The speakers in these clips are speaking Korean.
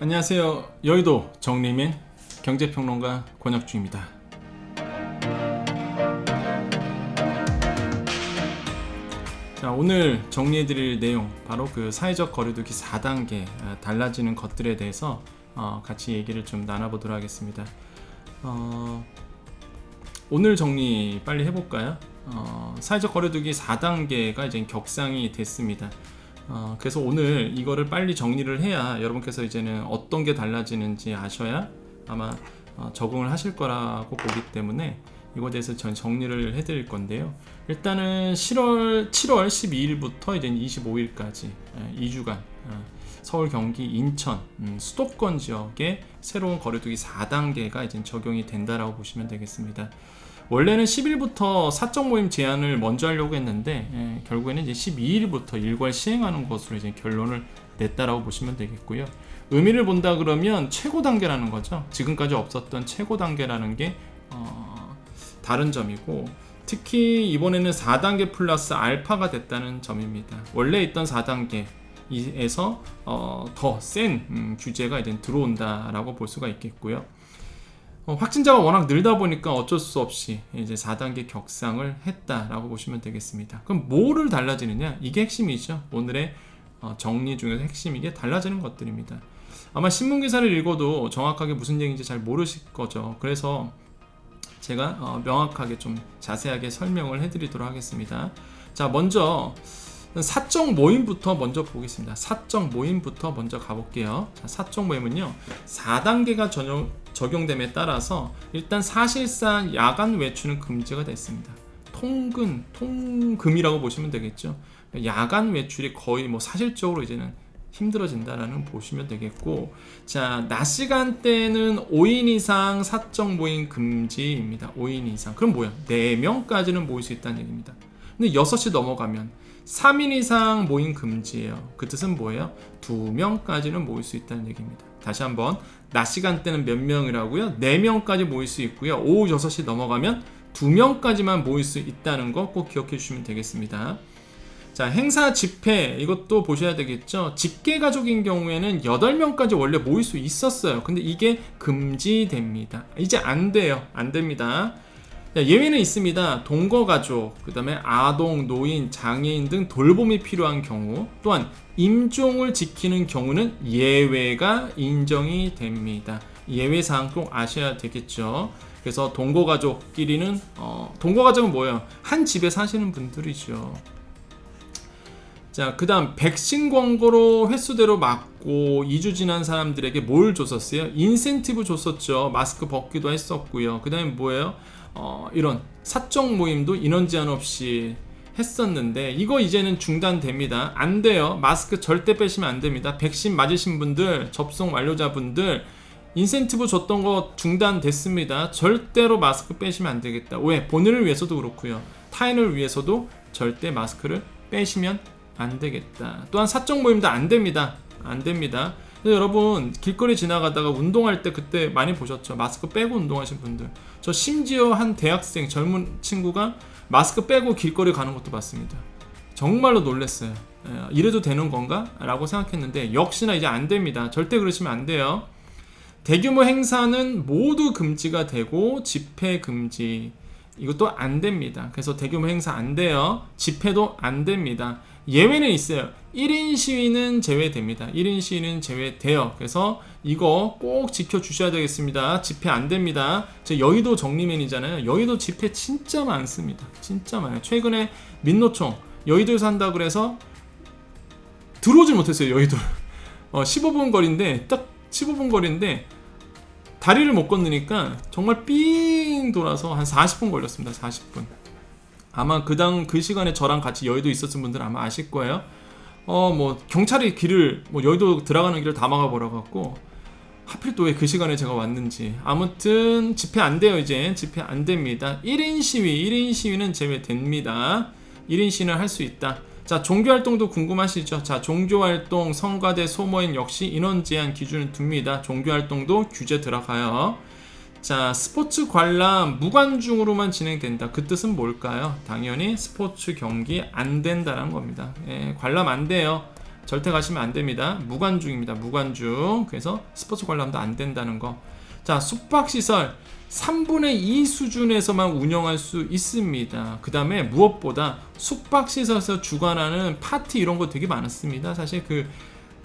안녕하세요. 여의도 정리민 경제평론가 권혁주입니다. 자, 오늘 정리해드릴 내용 바로 그 사회적 거리두기 4단계 달라지는 것들에 대해서 같이 얘기를 좀 나눠보도록 하겠습니다. 오늘 정리 빨리 해볼까요? 사회적 거리두기 4단계가 이제 격상이 됐습니다. 그래서 오늘 이거를 빨리 정리를 해야 여러분께서 이제는 어떤 게 달라지는지 아셔야 아마 적응을 하실 거라고 보기 때문에 이거에 대해서 전 정리를 해드릴 건데요. 일단은 7월 12일부터 이제 25일까지 2주간 서울, 경기, 인천, 수도권 지역에 새로운 거리두기 4단계가 이제 적용이 된다라고 보시면 되겠습니다. 원래는 10일부터 사적 모임 제한을 먼저 하려고 했는데 결국에는 이제 12일부터 일괄 시행하는 것으로 이제 결론을 냈다라고 보시면 되겠고요. 의미를 본다 그러면 최고 단계라는 거죠. 지금까지 없었던 최고 단계라는 게 다른 점이고, 특히 이번에는 4단계 플러스 알파가 됐다는 점입니다. 원래 있던 4단계에서 더 센 규제가 이제 들어온다라고 볼 수가 있겠고요. 확진자가 워낙 늘다 보니까 어쩔 수 없이 이제 4단계 격상을 했다라고 보시면 되겠습니다. 그럼 뭐를 달라지느냐? 이게 핵심이죠. 오늘의 정리 중에서 핵심이게 달라지는 것들입니다. 아마 신문 기사를 읽어도 정확하게 무슨 얘기인지 잘 모르실 거죠. 그래서 제가 명확하게 좀 자세하게 설명을 해드리도록 하겠습니다. 자, 먼저 사적 모임부터 먼저 보겠습니다. 사적 모임부터 먼저 가볼게요. 자, 사적 모임은요 4단계가 적용됨에 따라서 일단 사실상 야간 외출은 금지가 됐습니다. 통금이라고 보시면 되겠죠. 야간 외출이 거의 사실적으로 이제는 힘들어진다라는 보시면 되겠고, 자, 낮 시간대는 5인 이상 사적 모임 금지입니다. 5인 이상. 그럼 뭐야? 4명까지는 모일 수 있다는 얘기입니다. 근데 6시 넘어가면 3인 이상 모임 금지예요. 그 뜻은 뭐예요? 2명까지는 모일 수 있다는 얘기입니다. 다시 한번, 낮 시간대는 몇 명이라고요? 4명까지 모일 수 있고요. 오후 6시 넘어가면 2명까지만 모일 수 있다는 거 꼭 기억해 주시면 되겠습니다. 자, 행사 집회 이것도 보셔야 되겠죠. 직계 가족인 경우에는 8명까지 원래 모일 수 있었어요. 근데 이게 금지됩니다. 이제 안 돼요. 안 됩니다. 자, 예외는 있습니다. 동거가족, 그 다음에 아동, 노인, 장애인 등 돌봄이 필요한 경우, 또한 임종을 지키는 경우는 예외가 인정이 됩니다. 예외사항 꼭 아셔야 되겠죠. 그래서 동거가족끼리는 동거가족은 뭐예요? 한 집에 사시는 분들이죠. 자, 그 다음 백신 광고로 횟수대로 맞고 2주 지난 사람들에게 뭘 줬었어요? 인센티브 줬었죠. 마스크 벗기도 했었고요. 그 다음에 뭐예요? 이런 사적 모임도 인원 제한 없이 했었는데 이거 이제는 중단됩니다. 안 돼요. 마스크 절대 빼시면 안 됩니다. 백신 맞으신 분들, 접종 완료자분들 인센티브 줬던 거 중단됐습니다. 절대로 마스크 빼시면 안 되겠다. 왜? 본인을 위해서도 그렇고요. 타인을 위해서도 절대 마스크를 빼시면 안 되겠다. 또한 사적 모임도 안 됩니다. 안 됩니다. 여러분 길거리 지나가다가 운동할 때 그때 많이 보셨죠? 마스크 빼고 운동하신 분들. 저 심지어 한 대학생 젊은 친구가 마스크 빼고 길거리 가는 것도 봤습니다. 정말로 놀랐어요. 이래도 되는 건가? 라고 생각했는데 역시나 이제 안 됩니다. 절대 그러시면 안 돼요. 대규모 행사는 모두 금지가 되고 집회 금지 이것도 안 됩니다. 그래서 대규모 행사 안 돼요. 집회도 안 됩니다. 예외는 있어요. 1인 시위는 제외됩니다. 1인 시위는 제외돼요. 그래서 이거 꼭 지켜주셔야 되겠습니다. 집회 안 됩니다. 저 여의도 정리맨이잖아요. 여의도 집회 진짜 많습니다. 진짜 많아요. 최근에 민노총 여의도에서 한다고 그래서 들어오질 못했어요. 여의도 15분 거리인데 딱 15분 거리인데 다리를 못 건너니까 정말 삥 돌아서 한 40분 걸렸습니다. 40분. 아마 그 시간에 저랑 같이 여의도 있었던 분들은 아마 아실 거예요. 경찰이 길을 여의도 들어가는 길을 다 막아버려 갖고 하필 또 왜 그 시간에 제가 왔는지. 아무튼 집회 안 돼요. 이제 집회 안 됩니다. 1인 시위는 제외됩니다. 1인 시위는 할 수 있다. 자, 종교활동도 궁금하시죠? 자, 종교활동, 성가대, 소모임 역시 인원 제한 기준을 둡니다. 종교활동도 규제 들어가요. 자, 스포츠 관람 무관중으로만 진행된다. 그 뜻은 뭘까요? 당연히 스포츠 경기 안 된다는 겁니다. 관람 안 돼요. 절대 가시면 안 됩니다. 무관중입니다. 무관중. 그래서 스포츠 관람도 안 된다는 거. 자, 숙박시설 3분의 2 수준에서만 운영할 수 있습니다. 그 다음에 무엇보다 숙박시설에서 주관하는 파티 이런 거 되게 많습니다. 사실 그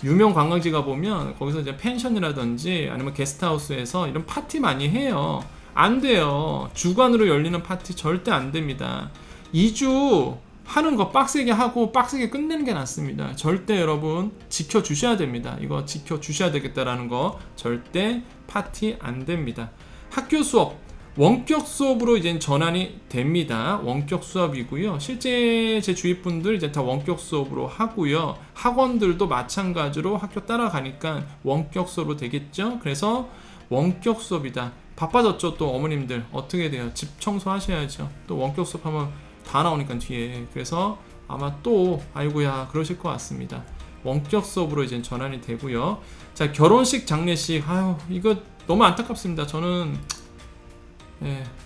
유명 관광지 가보면 거기서 이제 펜션이라든지 아니면 게스트하우스에서 이런 파티 많이 해요. 안 돼요. 주관으로 열리는 파티 절대 안 됩니다. 2주 하는 거 빡세게 하고 빡세게 끝내는 게 낫습니다. 절대 여러분 지켜주셔야 됩니다. 이거 지켜주셔야 되겠다라는 거. 절대 파티 안 됩니다. 학교 수업 원격 수업으로 이제 전환이 됩니다. 원격 수업이고요. 실제 제 주위 분들 이제 다 원격 수업으로 하고요. 학원들도 마찬가지로 학교 따라가니까 원격 수업으로 되겠죠. 그래서 원격 수업이다. 바빠졌죠. 또 어머님들 어떻게 돼요? 집 청소하셔야죠. 또 원격 수업하면 다 나오니까 뒤에. 그래서 아마 또 아이고야 그러실 것 같습니다. 원격 수업으로 이제 전환이 되고요. 자, 결혼식 장례식 아유 이거 너무 안타깝습니다. 저는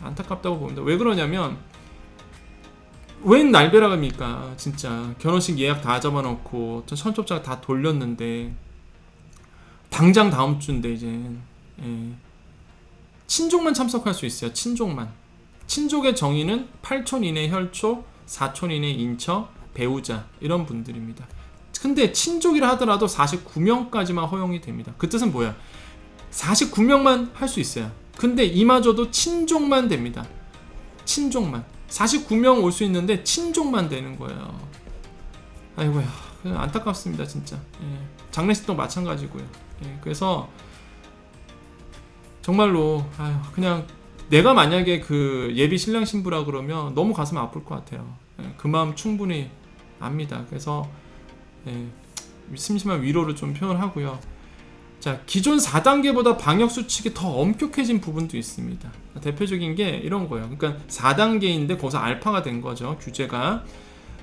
안타깝다고 봅니다. 왜 그러냐면 웬 날벼락입니까? 진짜 결혼식 예약 다 잡아놓고 청첩장 다 돌렸는데 당장 다음 주인데 이제 친족만 참석할 수 있어요. 친족만. 친족의 정의는 8촌 이내 혈족, 4촌 이내 인처, 배우자 이런 분들입니다. 근데 친족이라 하더라도 49명까지만 허용이 됩니다. 그 뜻은 뭐야? 49명만 할 수 있어요. 근데 이마저도 친족만 됩니다. 친족만. 49명 올 수 있는데 친족만 되는 거예요. 아이고야 안타깝습니다 진짜. 장례식도 마찬가지고요. 그래서 정말로 그냥 내가 만약에 그 예비 신랑 신부라 그러면 너무 가슴 아플 것 같아요. 그 마음 충분히 압니다. 그래서 심심한 위로를 좀 표현하고요. 자, 기존 4단계보다 방역수칙이 더 엄격해진 부분도 있습니다. 대표적인 게 이런 거예요. 그러니까 4단계인데 거기서 알파가 된 거죠. 규제가.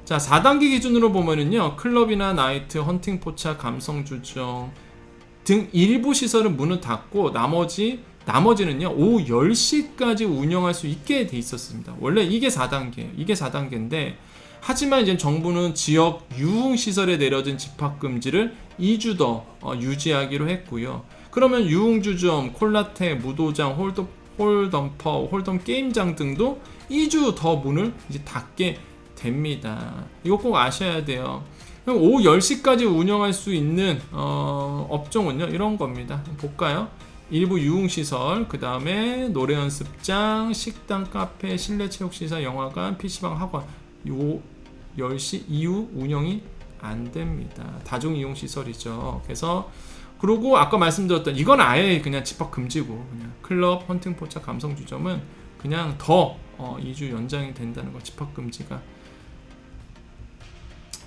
자, 4단계 기준으로 보면은요. 클럽이나 나이트, 헌팅 포차, 감성 주정 등 일부 시설은 문을 닫고 나머지는요. 오후 10시까지 운영할 수 있게 돼 있었습니다. 원래 이게 4단계인데 하지만 이제 정부는 지역 유흥시설에 내려진 집합금지를 2주 더 유지하기로 했고요. 그러면 유흥주점, 콜라테, 무도장, 홀덤퍼, 홀덤 게임장 등도 2주 더 문을 이제 닫게 됩니다. 이거 꼭 아셔야 돼요. 그럼 오후 10시까지 운영할 수 있는 업종은요. 이런 겁니다. 볼까요? 일부 유흥시설, 그 다음에 노래 연습장, 식당, 카페, 실내 체육시설, 영화관, PC방, 학원 요 10시 이후 운영이 안 됩니다. 다중이용시설이죠. 그래서 그리고 아까 말씀드렸던 이건 아예 그냥 집합 금지고 그냥 클럽, 헌팅 포차, 감성 주점은 그냥 더 2주 연장이 된다는 거. 집합 금지가.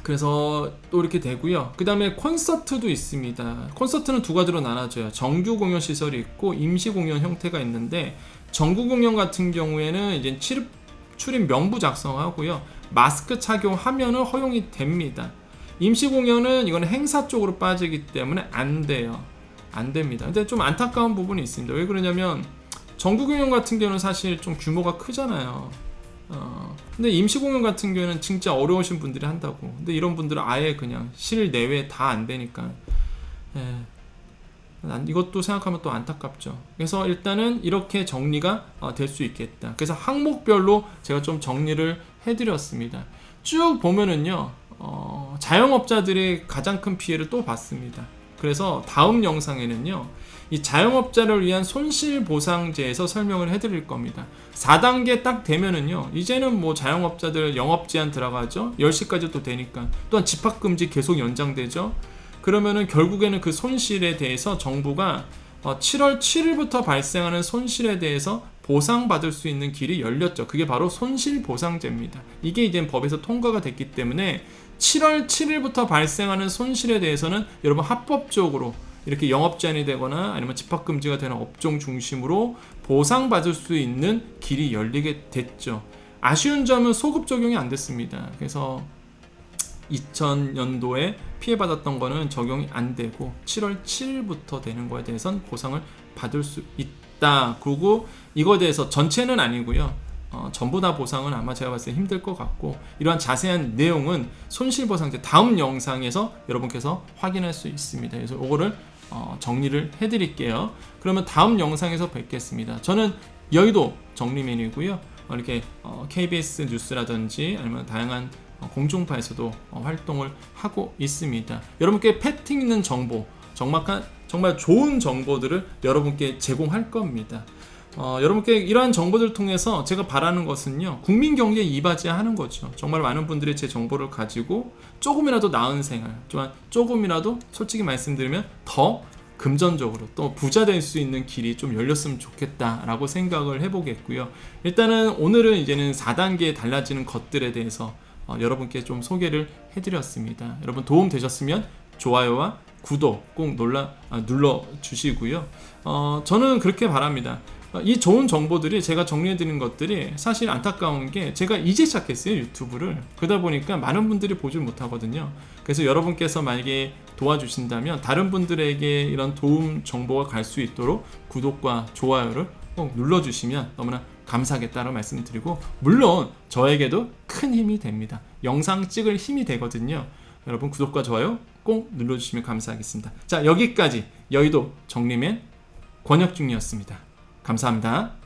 그래서 또 이렇게 되고요. 그 다음에 콘서트도 있습니다. 콘서트는 두 가지로 나눠져요. 정규 공연 시설이 있고 임시 공연 형태가 있는데 정규 공연 같은 경우에는 이제 출입 명부 작성하고요. 마스크 착용하면은 허용이 됩니다. 임시 공연은 이거는 행사 쪽으로 빠지기 때문에 안 돼요. 안 됩니다. 근데 좀 안타까운 부분이 있습니다. 왜 그러냐면 정규 공연 같은 경우는 사실 좀 규모가 크잖아요. 근데 임시 공연 같은 경우는 진짜 어려우신 분들이 한다고. 근데 이런 분들은 아예 그냥 실내외 다 안 되니까. 이것도 생각하면 또 안타깝죠. 그래서 일단은 이렇게 정리가 될 수 있겠다. 그래서 항목별로 제가 좀 정리를 해드렸습니다. 쭉 보면은요, 자영업자들이 가장 큰 피해를 또 받습니다. 그래서 다음 영상에는요, 이 자영업자를 위한 손실보상제에서 설명을 해드릴 겁니다. 4단계 딱 되면은요, 이제는 뭐 자영업자들 영업제한 들어가죠. 10시까지 또 되니까. 또한 집합금지 계속 연장되죠. 그러면은 결국에는 그 손실에 대해서 정부가 7월 7일부터 발생하는 손실에 대해서 보상받을 수 있는 길이 열렸죠. 그게 바로 손실보상제입니다. 이게 이제 법에서 통과가 됐기 때문에 7월 7일부터 발생하는 손실에 대해서는 여러분 합법적으로 이렇게 영업 제한이 되거나 아니면 집합금지가 되는 업종 중심으로 보상받을 수 있는 길이 열리게 됐죠. 아쉬운 점은 소급 적용이 안 됐습니다. 그래서 2000년도에 피해받았던 거는 적용이 안 되고 7월 7일부터 되는 거에 대해서는 보상을 받을 수 있다. 그리고 이거에 대해서 전체는 아니고요. 전부 다 보상은 아마 제가 봤을 때 힘들 것 같고, 이러한 자세한 내용은 손실보상제 다음 영상에서 여러분께서 확인할 수 있습니다. 그래서 이거를 정리를 해드릴게요. 그러면 다음 영상에서 뵙겠습니다. 저는 여의도 정리맨이고요. 이렇게 KBS 뉴스라든지 아니면 다양한 공중파에서도 활동을 하고 있습니다. 여러분께 팩트 있는 정보, 정말 좋은 정보들을 여러분께 제공할 겁니다. 여러분께 이러한 정보들을 통해서 제가 바라는 것은요, 국민 경제에 이바지하는 거죠. 정말 많은 분들이 제 정보를 가지고 조금이라도 나은 생활, 조금이라도 솔직히 말씀드리면 더 금전적으로 또 부자 될 수 있는 길이 좀 열렸으면 좋겠다라고 생각을 해보겠고요. 일단은 오늘은 이제는 4단계에 달라지는 것들에 대해서 여러분께 좀 소개를 해드렸습니다. 여러분 도움 되셨으면 좋아요와 구독 꼭 눌러 주시고요. 저는 그렇게 바랍니다. 이 좋은 정보들이, 제가 정리해드리는 것들이 사실 안타까운 게 제가 이제 시작했어요, 유튜브를. 그러다 보니까 많은 분들이 보질 못하거든요. 그래서 여러분께서 만약에 도와주신다면 다른 분들에게 이런 도움 정보가 갈 수 있도록 구독과 좋아요를 꼭 눌러주시면 너무나 감사하겠다고 말씀드리고, 물론 저에게도 큰 힘이 됩니다. 영상 찍을 힘이 되거든요. 여러분 구독과 좋아요 꼭 눌러주시면 감사하겠습니다. 자, 여기까지 여의도 정리맨 권혁중이었습니다. 감사합니다.